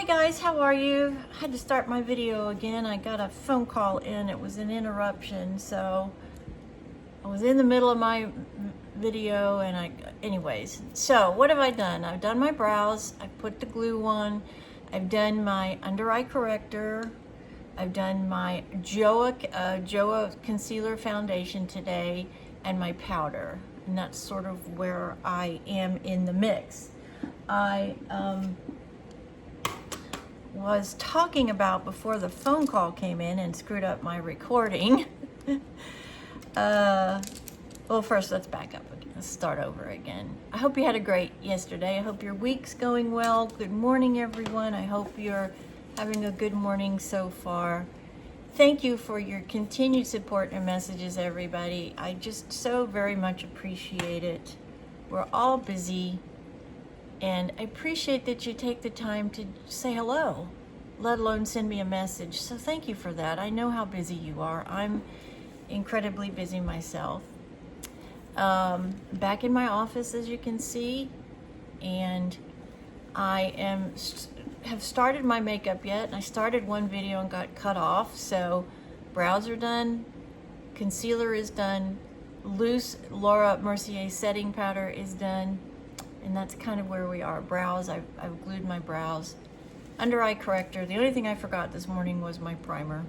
guys, how are you? I had to start my video again. I got a phone call in. It was an interruption, so I was in the middle of my video and anyways. So what have I done? I've done my brows. I put the glue on. I've done my under eye corrector. I've done my JOA concealer foundation today and my powder. And that's sort of where I am in the mix. I was talking about before the phone call came in and screwed up my recording. Well, first let's back up again. Let's start over again. I hope you had a great yesterday. I hope your week's going well. Good morning, everyone. I hope you're having a good morning so far. Thank you for your continued support and messages, everybody. I just so very much appreciate it. We're all busy, and I appreciate that you take the time to say hello, let alone send me a message. So thank you for that. I know how busy you are. I'm incredibly busy myself. Back in my office, as you can see, and I have started my makeup yet, and I started one video and got cut off. So brows are done, concealer is done, loose Laura Mercier setting powder is done, and that's kind of where we are. Brows, I've glued my brows. Under eye corrector, the only thing I forgot this morning was my primer.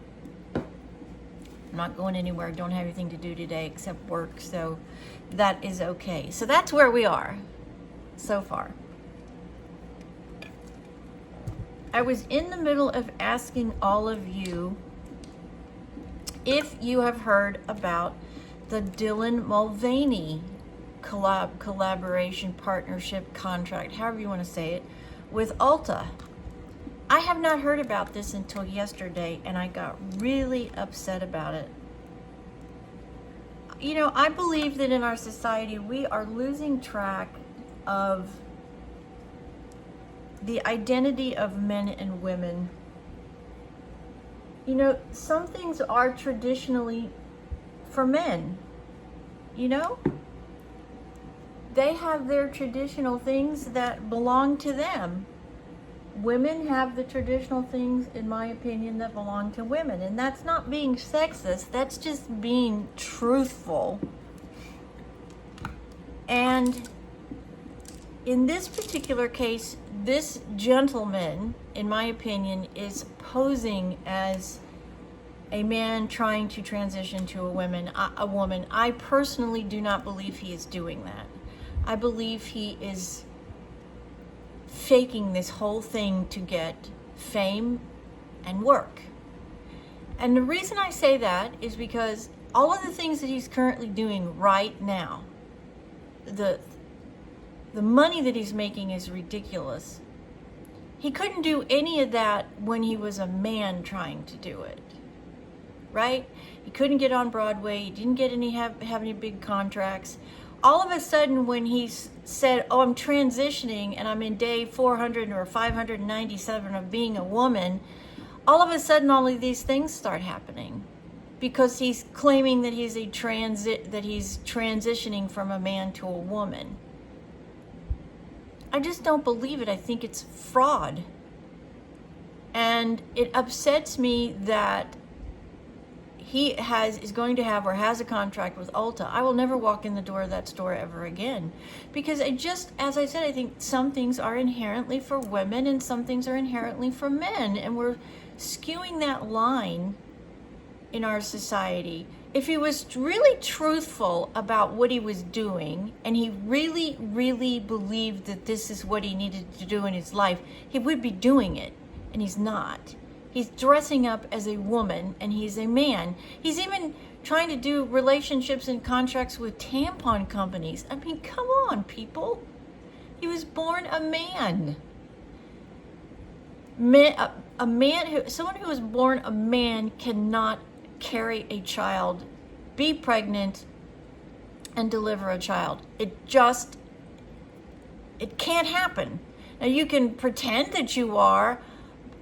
I'm not going anywhere. I don't have anything to do today except work, so that is okay. So that's where we are so far. I was in the middle of asking all of you if you have heard about the Dylan Mulvaney collaboration, partnership, contract, however you want to say it, with Ulta. I have not heard about this until yesterday, and I got really upset about it. You know, I believe that in our society, we are losing track of the identity of men and women. You know, some things are traditionally for men, you know? They have their traditional things that belong to them. Women have the traditional things, in my opinion, that belong to women. And that's not being sexist, that's just being truthful. And in this particular case, this gentleman, in my opinion, is posing as a man trying to transition to a woman. I personally do not believe he is doing that. I believe he is faking this whole thing to get fame and work. And the reason I say that is because all of the things that he's currently doing right now, the money that he's making is ridiculous. He couldn't do any of that when he was a man trying to do it, right? He couldn't get on Broadway. He didn't get have any big contracts. All of a sudden, when he said, oh, I'm transitioning and I'm in day 400 or 597 of being a woman, all of a sudden all of these things start happening because he's claiming that he's transitioning from a man to a woman. I just don't believe it. I think it's fraud. And it upsets me that he is going to have or has a contract with Ulta. I will never walk in the door of that store ever again. Because as I said, I think some things are inherently for women and some things are inherently for men. And we're skewing that line in our society. If he was really truthful about what he was doing, and he really, really believed that this is what he needed to do in his life, he would be doing it, and he's not. He's dressing up as a woman, and he's a man. He's even trying to do relationships and contracts with tampon companies. I mean, come on, people. He was born a man. Someone who was born a man cannot carry a child, be pregnant, and deliver a child. It can't happen. Now, you can pretend that you are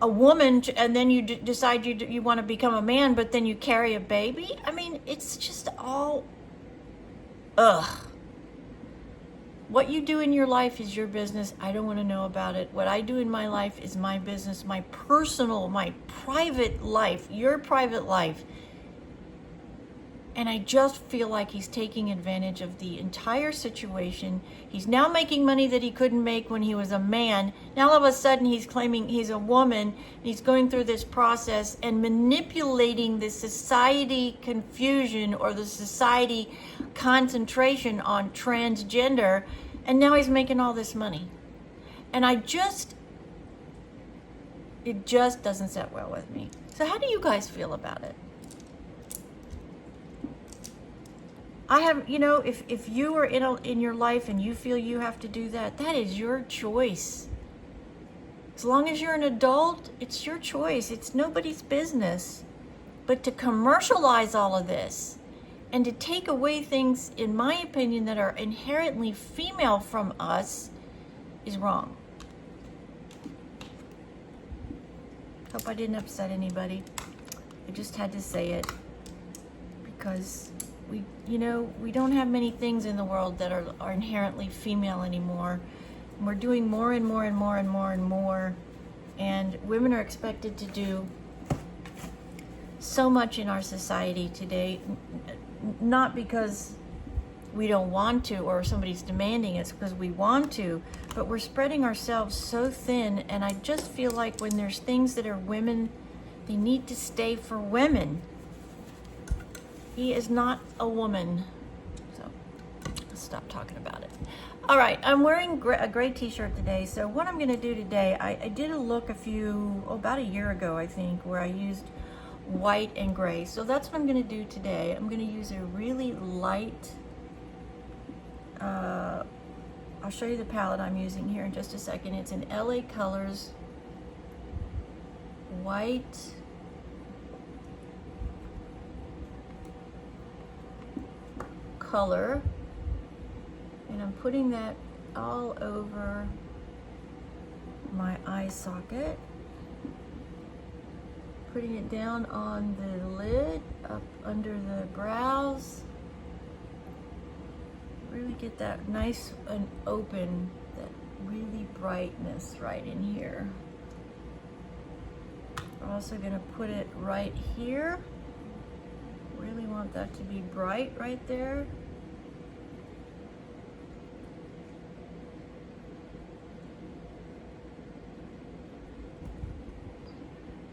a woman and then you decide you want to become a man, but then you carry a baby. I mean, it's just all ugh. What you do in your life is your business. I don't want to know about it. What I do in my life is my business, my personal, my private life, your private life. And I just feel like he's taking advantage of the entire situation. He's now making money that he couldn't make when he was a man. Now all of a sudden he's claiming he's a woman. He's going through this process and manipulating the society confusion or the society concentration on transgender. And now he's making all this money. And it just doesn't sit well with me. So how do you guys feel about it? I have, if you are in your life and you feel you have to do that, that is your choice. As long as you're an adult, it's your choice. It's nobody's business. But to commercialize all of this and to take away things, in my opinion, that are inherently female from us is wrong. Hope I didn't upset anybody. I just had to say it because we don't have many things in the world that are inherently female anymore. And we're doing more and more and more and more and more. And women are expected to do so much in our society today, not because we don't want to or somebody's demanding it, it's because we want to, but we're spreading ourselves so thin. And I just feel like when there's things that are women, they need to stay for women. He is not a woman. So let's stop talking about it. All right, I'm wearing a gray t-shirt today. So what I'm going to do today, I did a look about a year ago, I think, where I used white and gray. So that's what I'm going to do today. I'm going to use a really light, I'll show you the palette I'm using here in just a second. It's an LA Colors white color, and I'm putting that all over my eye socket, putting it down on the lid, up under the brows, really get that nice and open, that really brightness right in here. I'm also going to put it right here. Really want that to be bright right there.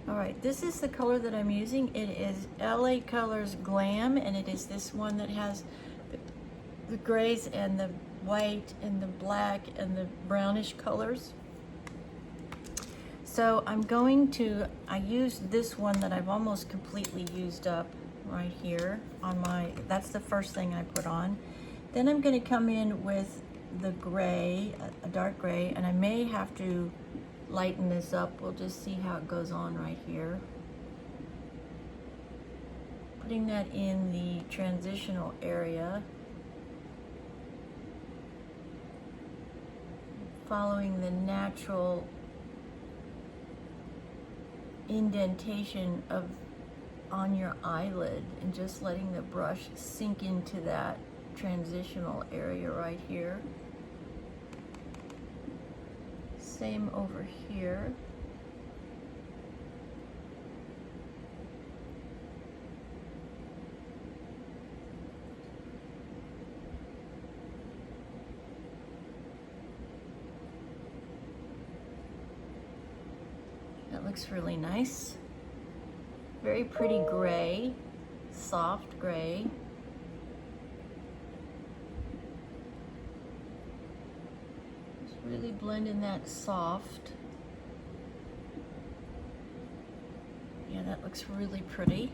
All right, this is the color that I'm using. It is LA Colors Glam, and it is this one that has the grays and the white and the black and the brownish colors. So I used this one that I've almost completely used up right here on that's the first thing I put on. Then I'm going to come in with the gray, a dark gray, and I may have to lighten this up. We'll just see how it goes on right here. Putting that in the transitional area. Following the natural indentation on your eyelid and just letting the brush sink into that transitional area right here. Same over here. That looks really nice. Very pretty gray, soft gray. Just really blend in that soft. Yeah, that looks really pretty.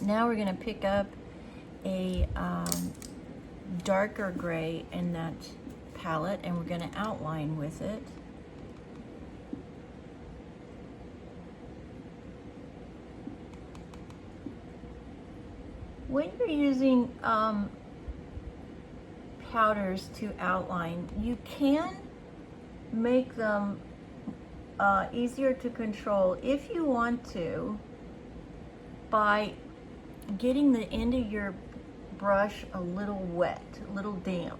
Now we're going to pick up a darker gray in that palette, and we're going to outline with it. When you're using powders to outline, you can make them easier to control if you want to by getting the end of your brush a little wet, a little damp.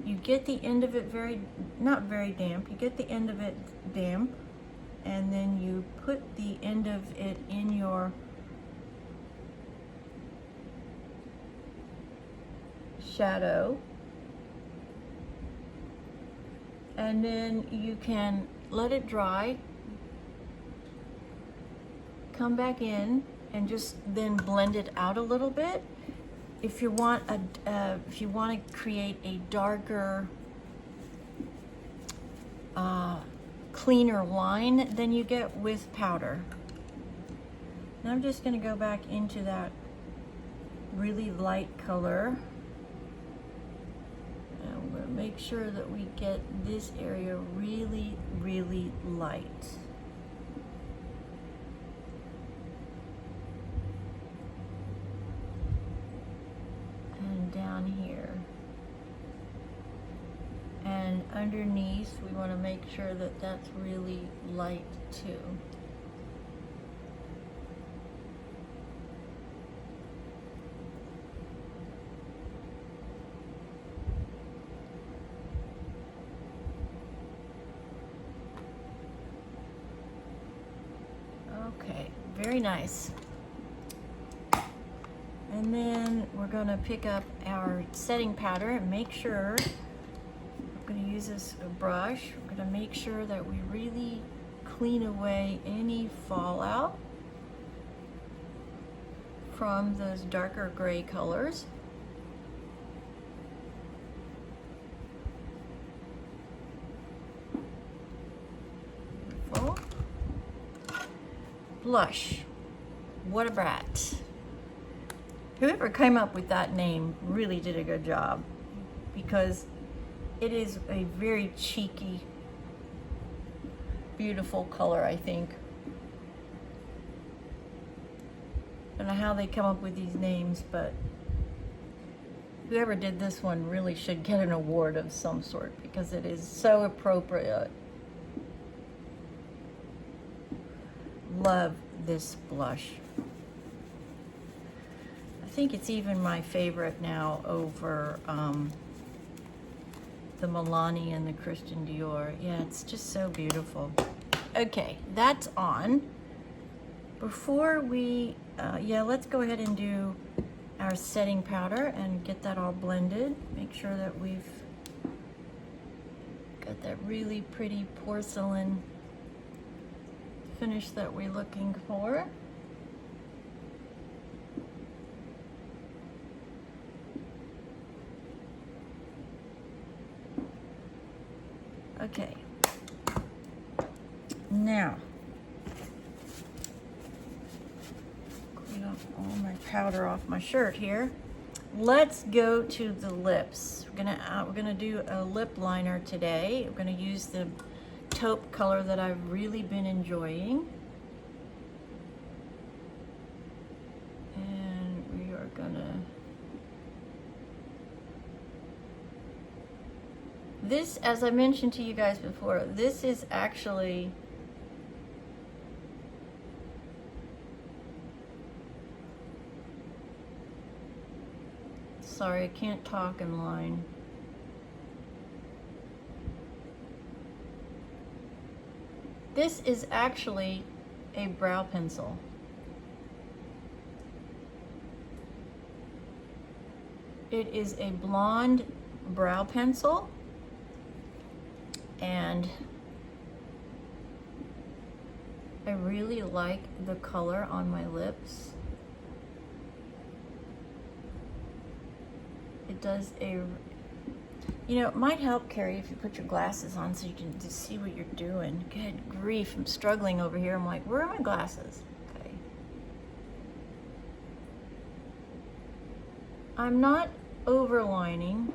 You get the end of it not very damp, you get the end of it damp, and then you put the end of it in your shadow, and then you can let it dry, come back in, and just then blend it out a little bit. If you want to create a darker, cleaner line than you get with powder. Now I'm just going to go back into that really light color. And we're going to make sure that we get this area really, really light. Down here, and underneath we want to make sure that that's really light too. Okay, very nice. And then we're going to pick up our setting powder and make sure, I'm going to use this brush, we're going to make sure that we really clean away any fallout from those darker gray colors. Beautiful. Blush. What a brat. Whoever came up with that name really did a good job, because it is a very cheeky, beautiful color, I think. I don't know how they come up with these names, but whoever did this one really should get an award of some sort, because it is so appropriate. Love this blush. I think it's even my favorite now over the Milani and the Christian Dior. Yeah, it's just so beautiful. Okay, that's on. Before we, let's go ahead and do our setting powder and get that all blended. Make sure that we've got that really pretty porcelain finish that we're looking for. Okay, now, clean off all my powder off my shirt here. Let's go to the lips. We're gonna do a lip liner today. We're gonna use the taupe color that I've really been enjoying. And we are gonna, this, as I mentioned to you guys before, this is actually sorry, I can't talk in line. This is actually a brow pencil. It is a blonde brow pencil, and I really like the color on my lips. It does a, you know, it might help, Carrie, if you put your glasses on so you can just see what you're doing. Good grief, I'm struggling over here. I'm like, where are my glasses? Okay. I'm not overlining.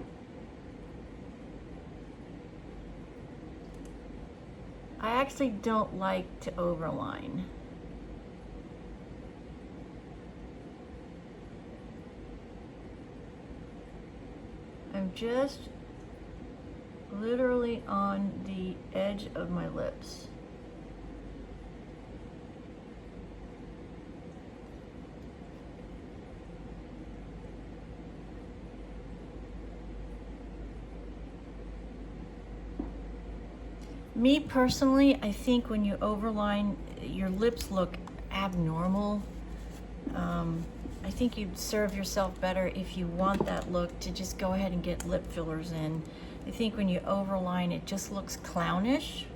I actually don't like to overline. I'm just literally on the edge of my lips. Me personally, I think when you overline, your lips look abnormal. I think you'd serve yourself better if you want that look to just go ahead and get lip fillers in. I think when you overline, it just looks clownish.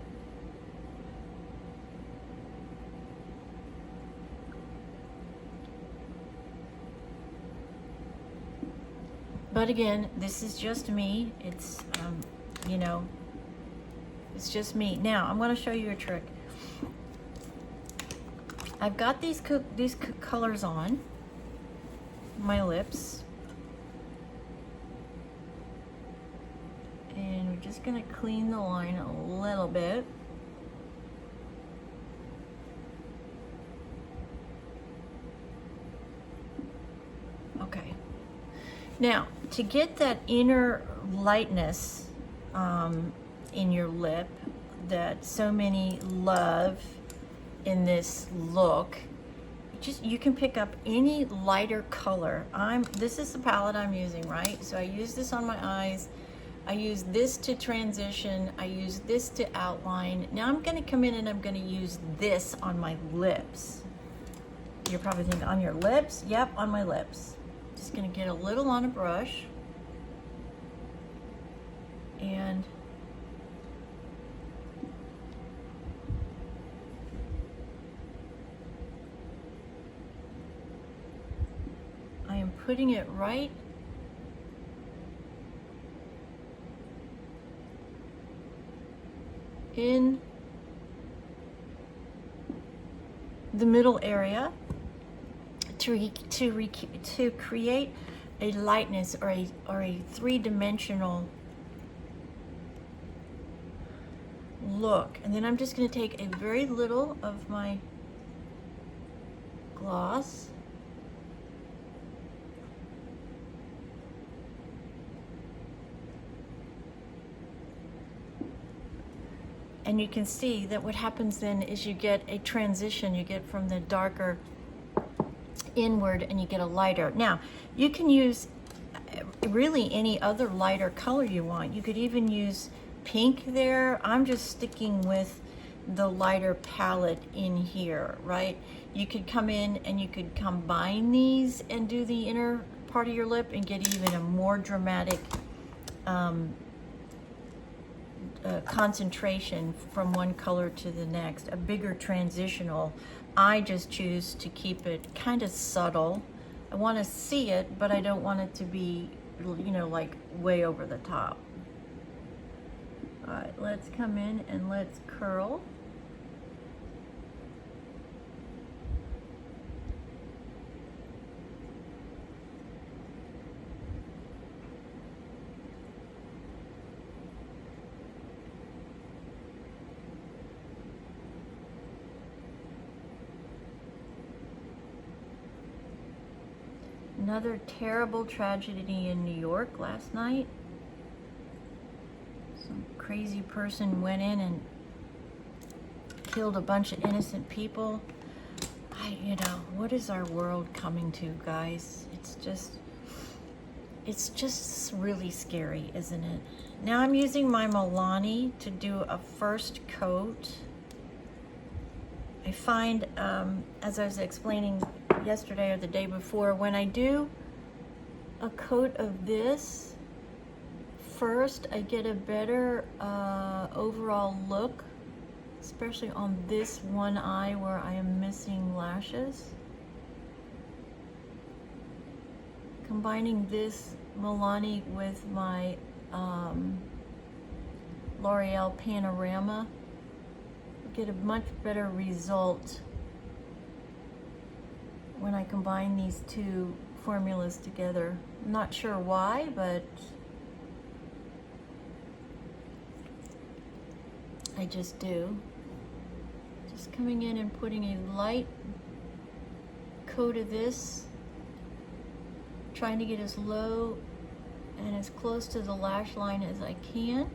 But again, this is just me. It's, you know, it's just me. Now, I'm going to show you a trick. I've got these colors on my lips. And we're just going to clean the line a little bit. Okay. Now, to get that inner lightness in your lip that so many love in this look, you can pick up any lighter color. This is the palette I'm using, right? So I use this on my eyes. I use this to transition. I use this to outline. Now I'm going to come in and I'm going to use this on my lips. You're probably thinking, on your lips? Yep, on my lips. Just going to get a little on a brush. And I am putting it right in the middle area to create a lightness or a three-dimensional look. And then I'm just going to take a very little of my gloss and you can see that what happens then is you get a transition. You get from the darker inward and you get a lighter. Now, you can use really any other lighter color you want. You could even use pink there. I'm just sticking with the lighter palette in here, right? You could come in and you could combine these and do the inner part of your lip and get even a more dramatic concentration from one color to the next, a bigger transitional. I just choose to keep it kind of subtle. I want to see it, but I don't want it to be, you know, like way over the top. All right, let's come in and let's curl. Another terrible tragedy in New York last night. Some crazy person went in and killed a bunch of innocent people. You know, what is our world coming to, guys? It's just really scary, isn't it? Now I'm using my Milani to do a first coat. I find, as I was explaining yesterday or the day before, when I do a coat of this first, I get a better overall look, especially on this one eye where I am missing lashes. Combining this Milani with my L'Oreal Panorama, I get a much better result when I combine these two formulas together. I'm not sure why, but I just do. Just coming in and putting a light coat of this, trying to get as low and as close to the lash line as I can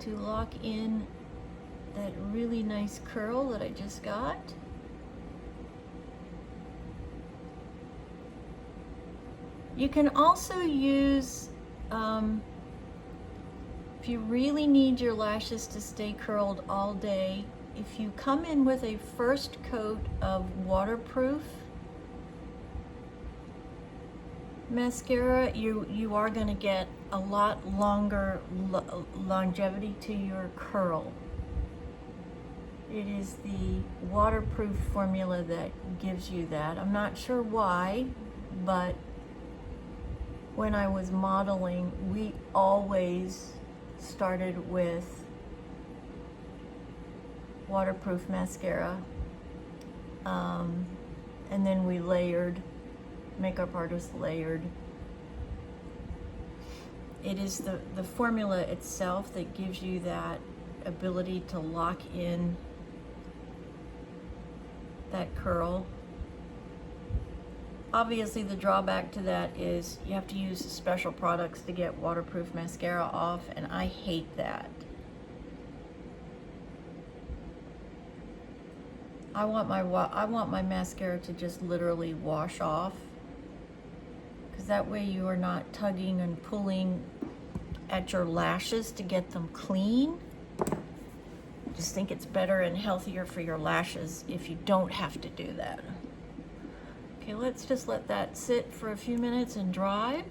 to lock in that really nice curl that I just got. You can also use, if if you really need your lashes to stay curled all day, if you come in with a first coat of waterproof mascara, you are going to get a lot longer longevity to your curl. It is the waterproof formula that gives you that. I'm not sure why, but when I was modeling, we always started with waterproof mascara, and then we layered, makeup artists layered. It is the formula itself that gives you that ability to lock in that curl. Obviously, the drawback to that is you have to use special products to get waterproof mascara off, and I hate that. I want my mascara to just literally wash off, because that way you are not tugging and pulling at your lashes to get them clean. Just think it's better and healthier for your lashes if you don't have to do that. Okay, let's just let that sit for a few minutes and dry.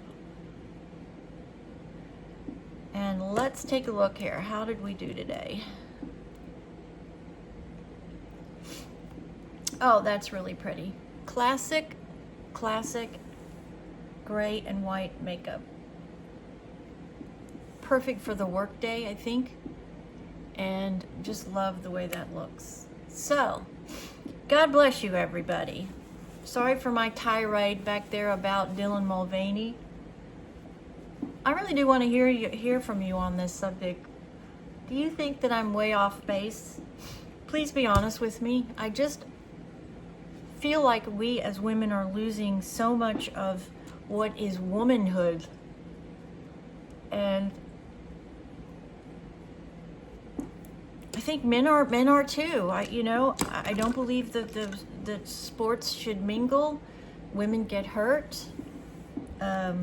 And let's take a look here. How did we do today? Oh, that's really pretty. Classic gray and white makeup. Perfect for the work day, I think. And just love the way that looks. So, God bless you, everybody. Sorry for my tirade back there about Dylan Mulvaney. I really do want to hear from you on this subject. Do you think that I'm way off base? Please be honest with me. I just feel like we as women are losing so much of what is womanhood. And I think men are too. I don't believe that sports should mingle. Women get hurt. I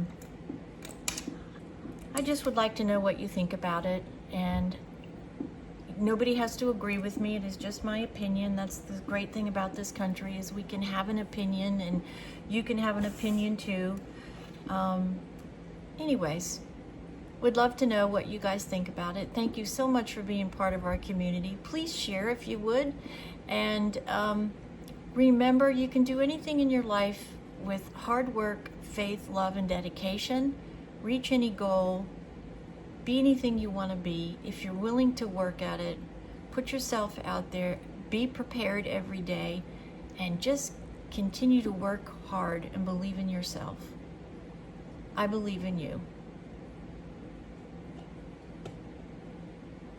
just would like to know what you think about it, and nobody has to agree with me. It is just my opinion. That's the great thing about this country, is we can have an opinion, and you can have an opinion too. Anyways, would love to know what you guys think about it. Thank you so much for being part of our community. Please share if you would. And remember, you can do anything in your life with hard work, faith, love, and dedication. Reach any goal. Be anything you want to be. If you're willing to work at it, put yourself out there. Be prepared every day. And just continue to work hard and believe in yourself. I believe in you.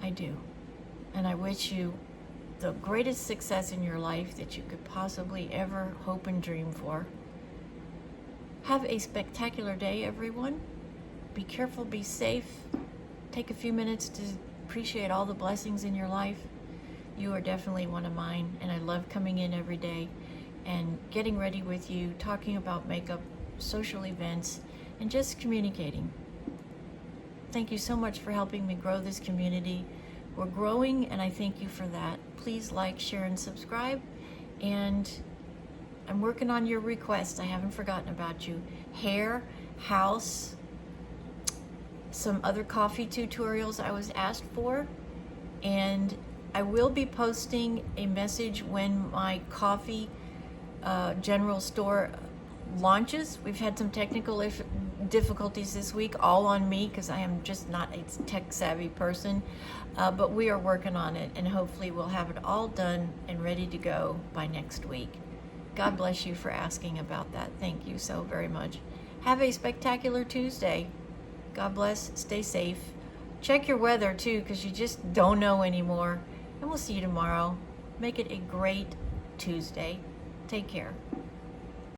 I do. And I wish you the greatest success in your life that you could possibly ever hope and dream for. Have a spectacular day, everyone. Be careful, be safe. Take a few minutes to appreciate all the blessings in your life. You are definitely one of mine, and I love coming in every day and getting ready with you, talking about makeup, social events, and just communicating. Thank you so much for helping me grow this community. We're growing, and I thank you for that. Please like, share, and subscribe. And I'm working on your requests. I haven't forgotten about you. Hair, house, some other coffee tutorials I was asked for. And I will be posting a message when my coffee general store launches. We've had some technical difficulties this week, all on me, because I am just not a tech savvy person, but we are working on it, and hopefully we'll have it all done and ready to go by next week. God bless you for asking about that. Thank you so very much. Have a spectacular Tuesday. God bless. Stay safe. Check your weather too, because you just don't know anymore. And we'll see you tomorrow. Make it a great Tuesday. Take care.